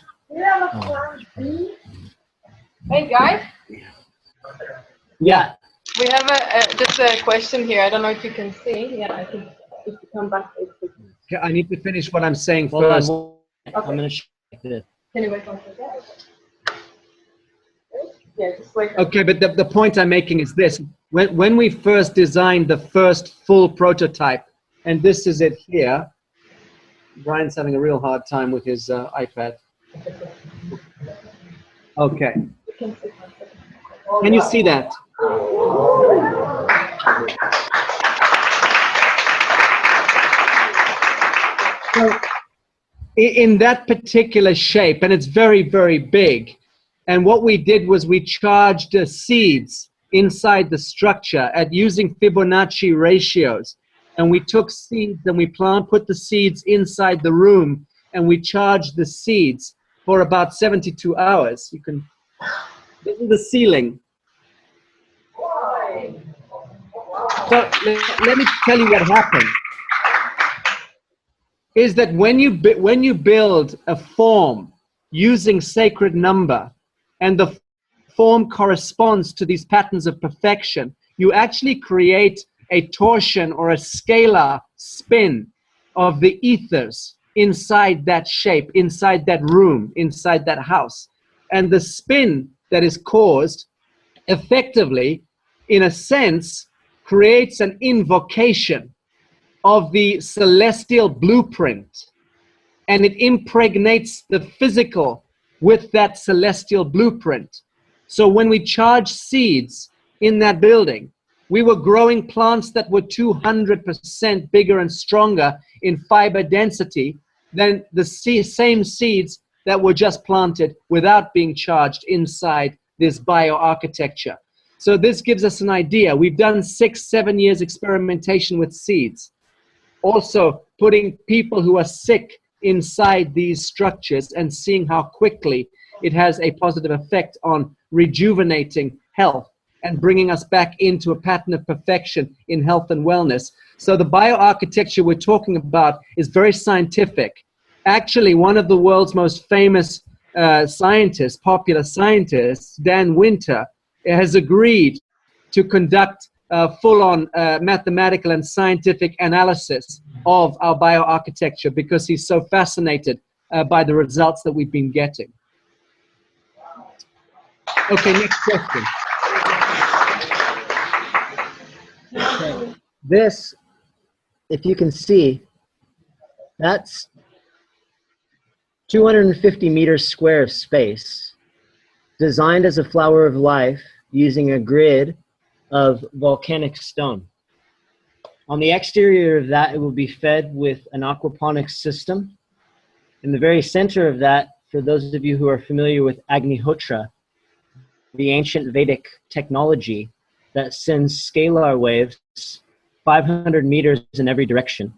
Hey guys, Yeah. we have just a question here. I don't know if you can see. Yeah, I think if you come back. Okay, I need to finish what I'm saying Hold first. on. I'm going to show this. Can you wait one second? Yeah, just wait. Okay, but the point I'm making is this. When we first designed the first full prototype, and this is it here, Brian's having a real hard time with his iPad. Okay. Can you see that? So, in that particular shape, and it's very, very big, and what we did was we charged seeds inside the structure at using Fibonacci ratios. And we took seeds and we put the seeds inside the room, and we charged the seeds for about 72 hours. You can, this is the ceiling. So let me tell you what happened. Is that when you build a form using sacred number, and the form corresponds to these patterns of perfection, you actually create a torsion or a scalar spin of the ethers inside that shape, inside that room, inside that house. And the spin that is caused effectively, in a sense, creates an invocation of the celestial blueprint, and it impregnates the physical with that celestial blueprint. So when we charge seeds in that building, we were growing plants that were 200% bigger and stronger in fiber density than the same seeds that were just planted without being charged inside this bioarchitecture. So this gives us an idea. We've done 6-7 years experimentation with seeds. Also putting people who are sick inside these structures and seeing how quickly it has a positive effect on rejuvenating health and bringing us back into a pattern of perfection in health and wellness. So the bioarchitecture we're talking about is very scientific. Actually, one of the world's most famous scientists, popular scientists, Dan Winter, has agreed to conduct full-on mathematical and scientific analysis of our bioarchitecture because he's so fascinated by the results that we've been getting. Okay, next question. Okay. This, if you can see, that's 250 meters square of space, designed as a flower of life using a grid of volcanic stone. On the exterior of that, it will be fed with an aquaponics system. In the very center of that, for those of you who are familiar with Agnihotra, the ancient Vedic technology that sends scalar waves 500 meters in every direction,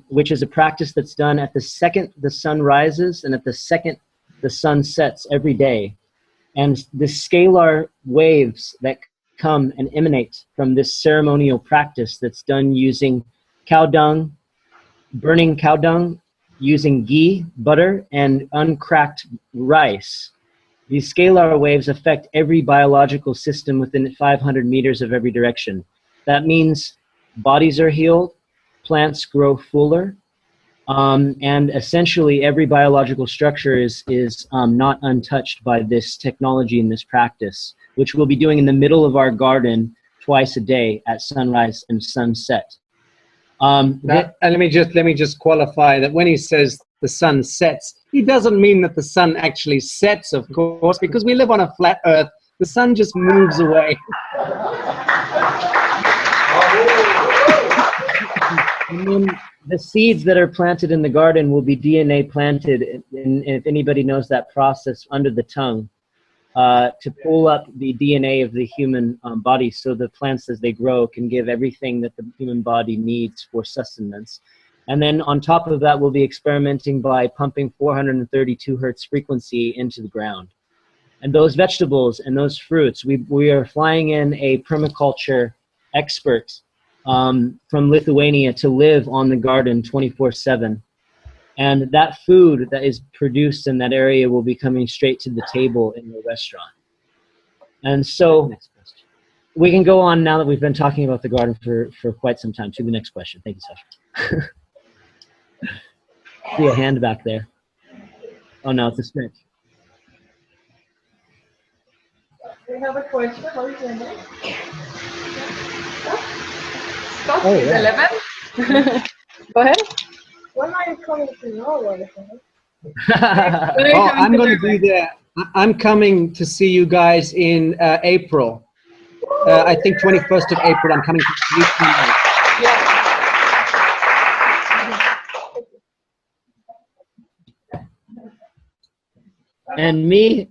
which is a practice that's done at the second the sun rises and at the second the sun sets every day. And the scalar waves that come and emanate from this ceremonial practice that's done using cow dung, burning cow dung, using ghee, butter, and uncracked rice. These scalar waves affect every biological system within 500 meters of every direction. That means bodies are healed, plants grow fuller, And essentially every biological structure is not untouched by this technology and this practice, which we'll be doing in the middle of our garden twice a day at sunrise and sunset. And let me just qualify that when he says the sun sets, he doesn't mean that the sun actually sets, of course, because we live on a flat earth. The sun just moves away. And then the seeds that are planted in the garden will be DNA planted, and if anybody knows that process, under the tongue, to pull up the DNA of the human body, so the plants as they grow can give everything that the human body needs for sustenance. And then on top of that, we'll be experimenting by pumping 432 hertz frequency into the ground. And those vegetables and those fruits, we are flying in a permaculture expert from Lithuania to live on the garden 24/7. And that food that is produced in that area will be coming straight to the table in the restaurant. And so we can go on now that we've been talking about the garden for quite some time to the next question. Thank you, Sacha. See a hand back there. Oh no, it's a stretch. We have a question. What is your name? Scott, Oh, is yeah. 11. Go ahead. When are you coming to Norway? Oh, I'm going to be there. I'm coming to see you guys in April. I think 21st of April. I'm coming to see you. Yeah. And me,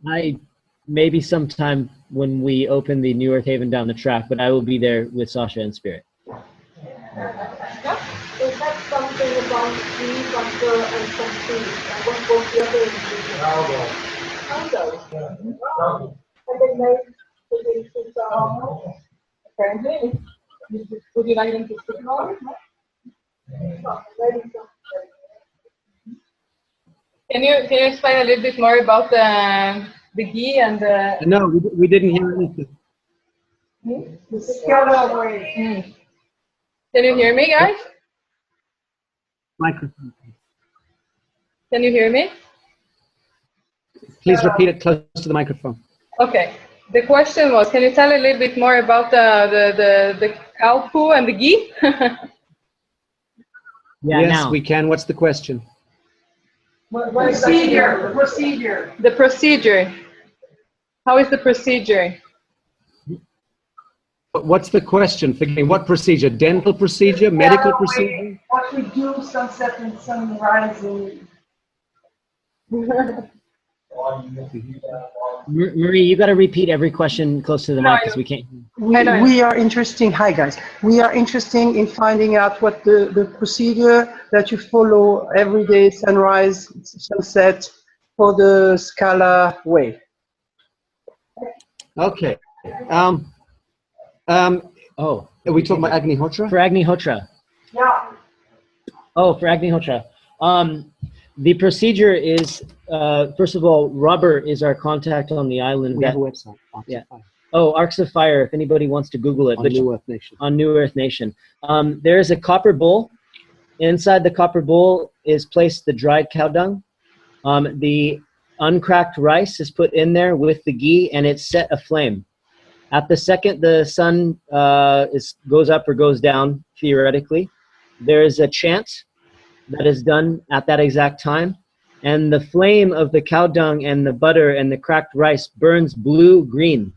maybe sometime when we open the New Earth Haven down the track, but I will be there with Sacha and Spirit. Is that something about tree, butter, and some trees? And what was the other ingredient? Mango. And they made the dishes Apparently. Would you like them to speak about it? Can you explain a little bit more about the ghee and the... No, we didn't hear anything. the Skånevik. Can you hear me, guys? Microphone. Can you hear me? Please repeat it close to the microphone. Okay. The question was, can you tell a little bit more about the cow poo and the ghee? Yeah, Yes, now. we can. What's the question? Procedure. The procedure. How is the procedure? What's the question? Forgive me. What procedure? Dental procedure? Medical procedure? What we do, sunset and sunrise. Marie, you got to repeat every question close to the mic because we can't. We are interesting. Hi guys. We are interested in finding out what the procedure that you follow every day, sunrise, sunset, for the Scala way. Okay. Oh, Are we talking about Agnihotra? for Agnihotra. Yeah. Oh, for Agnihotra. The procedure is, first of all, Robert is our contact on the island. We have a website. Yeah. Oh, Arcs of Fire, if anybody wants to Google it. On New Earth Nation. On New Earth Nation. There is a copper bowl. Inside the copper bowl is placed the dried cow dung. The uncracked rice is put in there with the ghee, and it's set aflame. At the second the sun goes up or goes down, theoretically, there is a chant that is done at that exact time, and the flame of the cow dung and the butter and the cracked rice burns blue-green,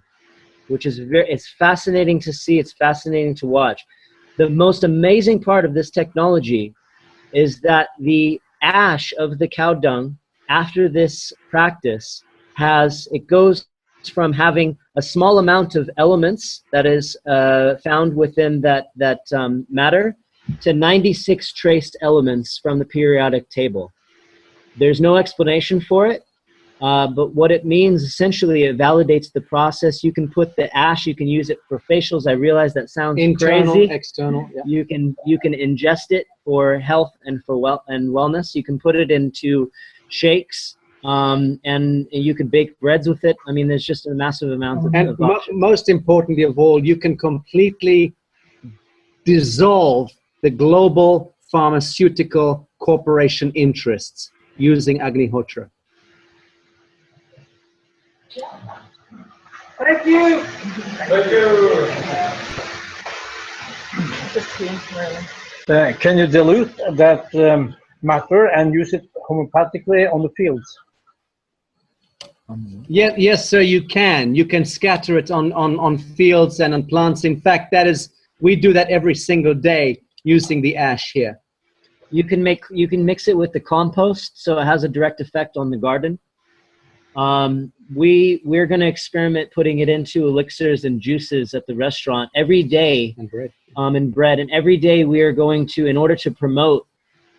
which is it's fascinating to see. It's fascinating to watch. The most amazing part of this technology is that the ash of the cow dung after this practice goes from having a small amount of elements that is found within that matter to 96 traced elements from the periodic table. There's no explanation for it, but what it means, essentially, it validates the process. You can put the ash, you can use it for facials. I realize that sounds Internal, crazy. external. Yeah. You can ingest it for health and for wellness. You can put it into shakes, and you can bake breads with it. I mean, there's just a massive amount of And options. most importantly of all, you can completely dissolve the global pharmaceutical corporation interests using Agnihotra. Thank you. Thank you. Can you dilute that matter and use it homeopathically on the fields? Yes, sir, you can. You can scatter it on fields and on plants. In fact, we do that every single day using the ash here. You can mix it with the compost, so it has a direct effect on the garden. We're going to experiment putting it into elixirs and juices at the restaurant every day, and bread. And every day we are going to, in order to promote.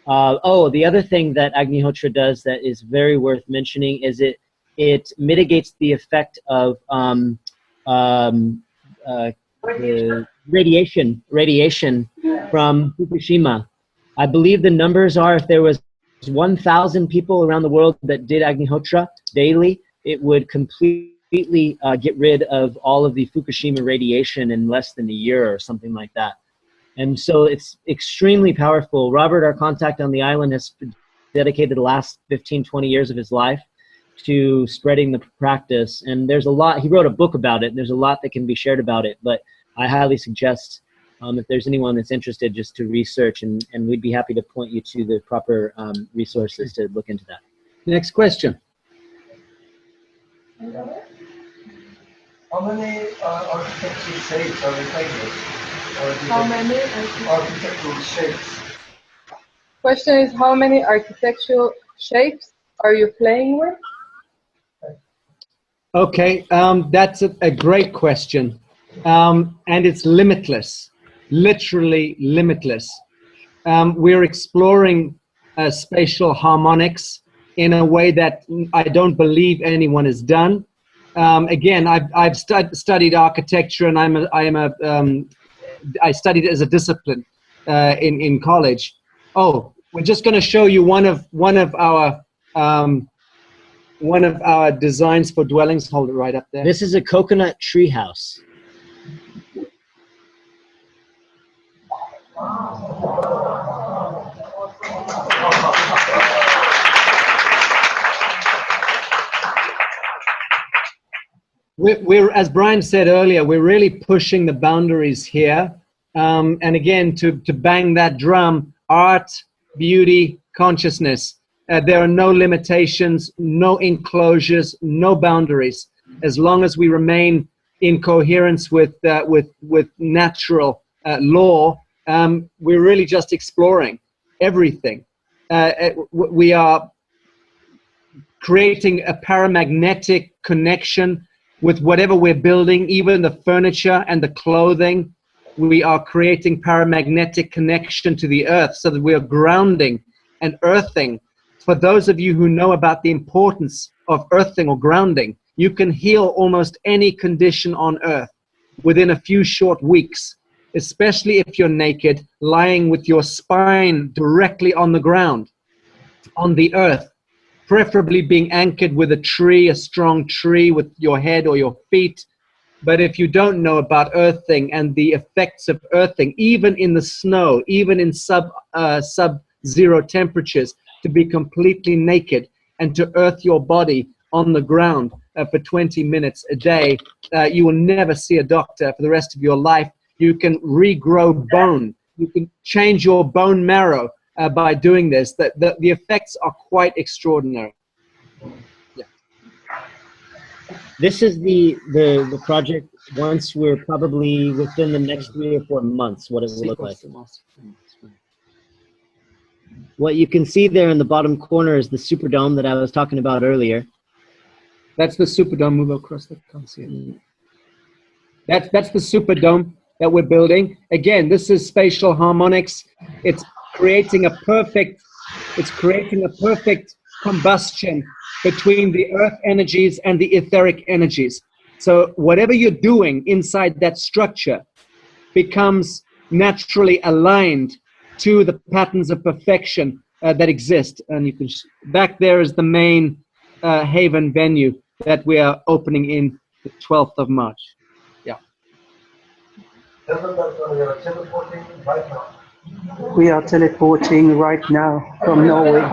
The other thing that Agnihotra does that is very worth mentioning is it mitigates the effect of the radiation from Fukushima. I believe the numbers are, if there was 1,000 people around the world that did Agnihotra daily, it would completely get rid of all of the Fukushima radiation in less than a year or something like that. And so it's extremely powerful. Robert, our contact on the island, has dedicated the last 15, 20 years of his life to spreading the practice. And there's a lot, he wrote a book about it, and there's a lot that can be shared about it. But I highly suggest, if there's anyone that's interested, just to research, and we'd be happy to point you to the proper resources to look into that. Next question. How many architectural shapes are you playing with? How many architectural shapes? Question is, how many architectural shapes are you playing with? Okay, that's a great question. And it's limitless, literally limitless. We're exploring spatial harmonics in a way that I don't believe anyone has done. Again, I've studied architecture, and I studied it as a discipline in college. Oh, we're just going to show you one of our designs for dwellings. Hold it right up there. This is a coconut tree house. We're, as Brian said earlier, we're really pushing the boundaries here. And again, to bang that drum, art, beauty, consciousness. There are no limitations, no enclosures, no boundaries. As long as we remain in coherence with natural law, we're really just exploring everything. We are creating a paramagnetic connection with whatever we're building, even the furniture and the clothing. We are creating paramagnetic connection to the earth so that we are grounding and earthing. For those of you who know about the importance of earthing or grounding, you can heal almost any condition on earth within a few short weeks, especially if you're naked, lying with your spine directly on the ground, on the earth, preferably being anchored with a tree, a strong tree with your head or your feet. But if you don't know about earthing and the effects of earthing, even in the snow, even in sub-zero temperatures, to be completely naked and to earth your body on the ground for 20 minutes a day, you will never see a doctor for the rest of your life. You can regrow bone. You can change your bone marrow by doing this. The effects are quite extraordinary. Yeah. This is the project once we're probably within the next 3 or 4 months, what it will look like. What you can see there in the bottom corner is the Superdome that I was talking about earlier. That's the Superdome. Move across the can't see it. That's the Superdome that we're building. Again, this is spatial harmonics. It's creating a perfect combustion between the earth energies and the etheric energies. So whatever you're doing inside that structure becomes naturally aligned to the patterns of perfection that exist. And you can back there is the main Haven venue that we are opening in the 12th of March. Yeah. Tell them that we are teleporting right now. We are teleporting right now from Norway.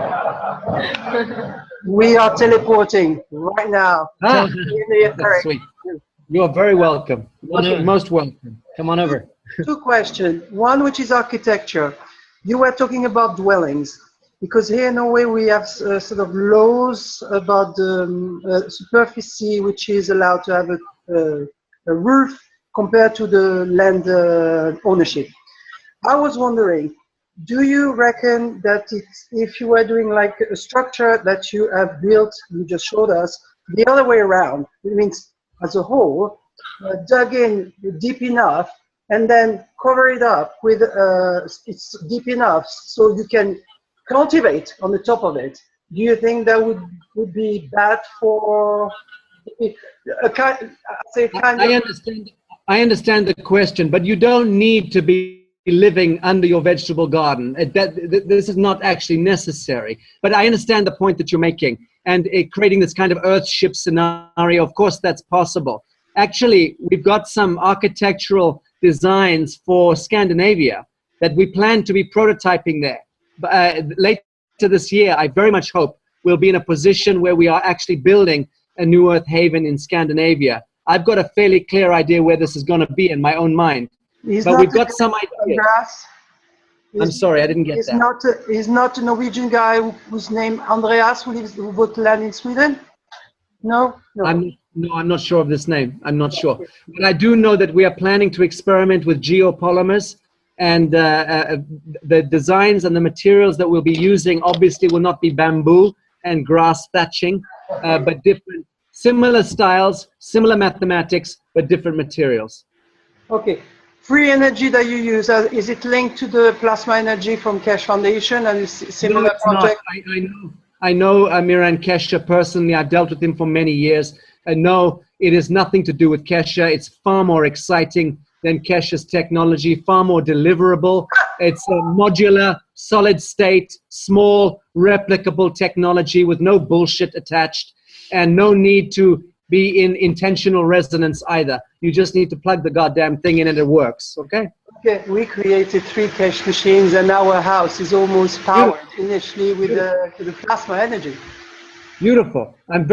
We are teleporting right now. Ah, In the that's Eric. sweet. You are very welcome. Most welcome. Come on over. Two questions. One, which is architecture. You were talking about dwellings, because here in Norway we have sort of laws about the superficie which is allowed to have a roof compared to the land ownership. I was wondering, do you reckon that if you were doing like a structure that you have built, you just showed us, the other way around, it means as a whole, dug in deep enough and then cover it up with, it's deep enough so you can cultivate on the top of it, do you think that would be bad for a kind, I understand the question, but you don't need to be living under your vegetable garden. This is not actually necessary. But I understand the point that you're making, and creating this kind of Earthship scenario, of course, that's possible. Actually, we've got some architectural designs for Scandinavia that we plan to be prototyping there. Later this year, I very much hope we'll be in a position where we are actually building a new Earth haven in Scandinavia. I've got a fairly clear idea where this is going to be in my own mind. But we've got some ideas. I'm sorry, I didn't get that. He's not a Norwegian guy whose name Andreas, who bought land in Sweden? No? I'm not sure of this name. I'm not sure. But I do know that we are planning to experiment with geopolymers, and the designs and the materials that we'll be using obviously will not be bamboo and grass thatching, but different, similar styles, similar mathematics, but different materials. Okay. Free energy that you use, is it linked to the plasma energy from Keshe Foundation and similar project? I know Miran Keshe personally. I've dealt with him for many years. No, it is nothing to do with Keshe. It's far more exciting than Keshe's technology, far more deliverable. It's a modular, solid state, small, replicable technology with no bullshit attached and no need to be in intentional resonance either. You just need to plug the goddamn thing in and it works, okay? Okay, we created 3 Keshe machines and our house is almost powered initially with the plasma energy. Beautiful. I'm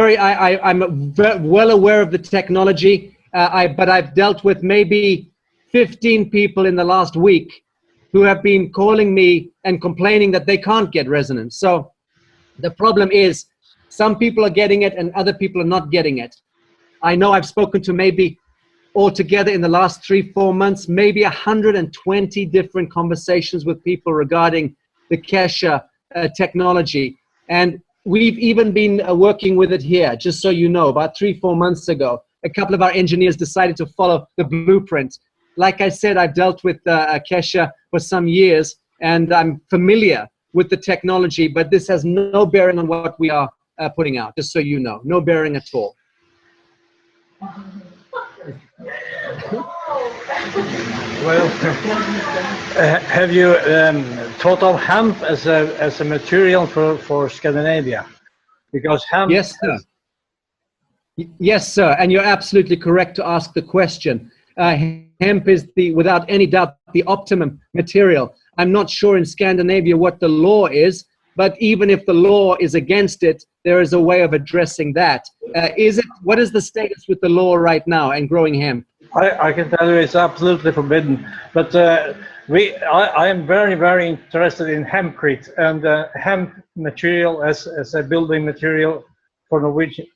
well aware of the technology, but I've dealt with maybe 15 people in the last week who have been calling me and complaining that they can't get resonance. So the problem is some people are getting it and other people are not getting it. I know I've spoken to maybe altogether in the last 3-4 months, maybe 120 different conversations with people regarding the Keshe technology. And we've even been working with it here, just so you know, about 3-4 months ago. A couple of our engineers decided to follow the blueprint. Like I said, I've dealt with Keshe for some years, and I'm familiar with the technology, but this has no bearing on what we are putting out, just so you know. No bearing at all. Well, have you thought of hemp as a material for Scandinavia? Because hemp. Yes, sir. Yes, sir. And you're absolutely correct to ask the question. Hemp is without any doubt, the optimum material. I'm not sure in Scandinavia what the law is, but even if the law is against it, there is a way of addressing that. What is the status with the law right now and growing hemp? I can tell you it's absolutely forbidden. But I am very, very interested in hempcrete and hemp material as a building material for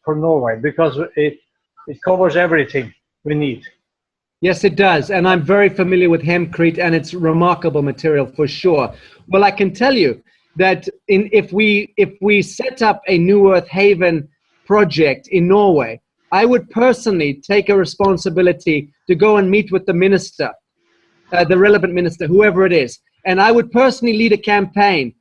Norway, because it covers everything we need. Yes, it does. And I'm very familiar with hempcrete, and it's remarkable material for sure. Well, I can tell you that if we set up a New Earth Haven project in Norway, I would personally take a responsibility to go and meet with the minister, the relevant minister, whoever it is. And I would personally lead a campaign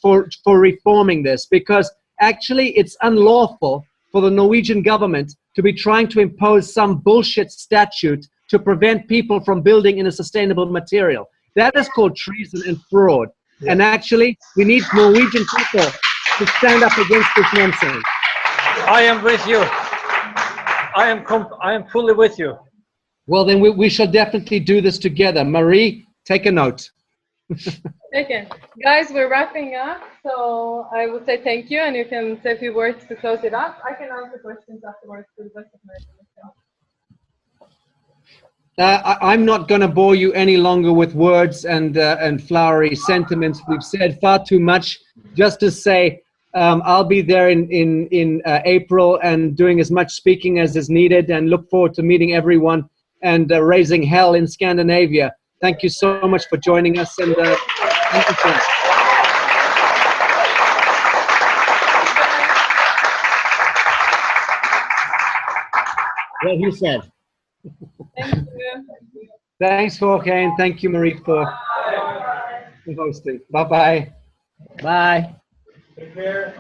for reforming this, because actually it's unlawful for the Norwegian government to be trying to impose some bullshit statute to prevent people from building in a sustainable material. That is called treason and fraud. Yeah. And actually, we need Norwegian people to stand up against this nonsense. I am with you. I am fully with you. Well, then we shall definitely do this together. Marie, take a note. Okay, guys, we're wrapping up. So I will say thank you, and you can say a few words to close it up. I can answer questions afterwards to the best of my ability. I'm not going to bore you any longer with words and flowery sentiments. We've said far too much. Just to say, I'll be there in April and doing as much speaking as is needed, and look forward to meeting everyone and raising hell in Scandinavia. Thank you so much for joining us, and thank you, friends. What he said. Thank you. Thanks, Jorge, and thank you, Marie, for hosting. Bye-bye. Bye. Take care.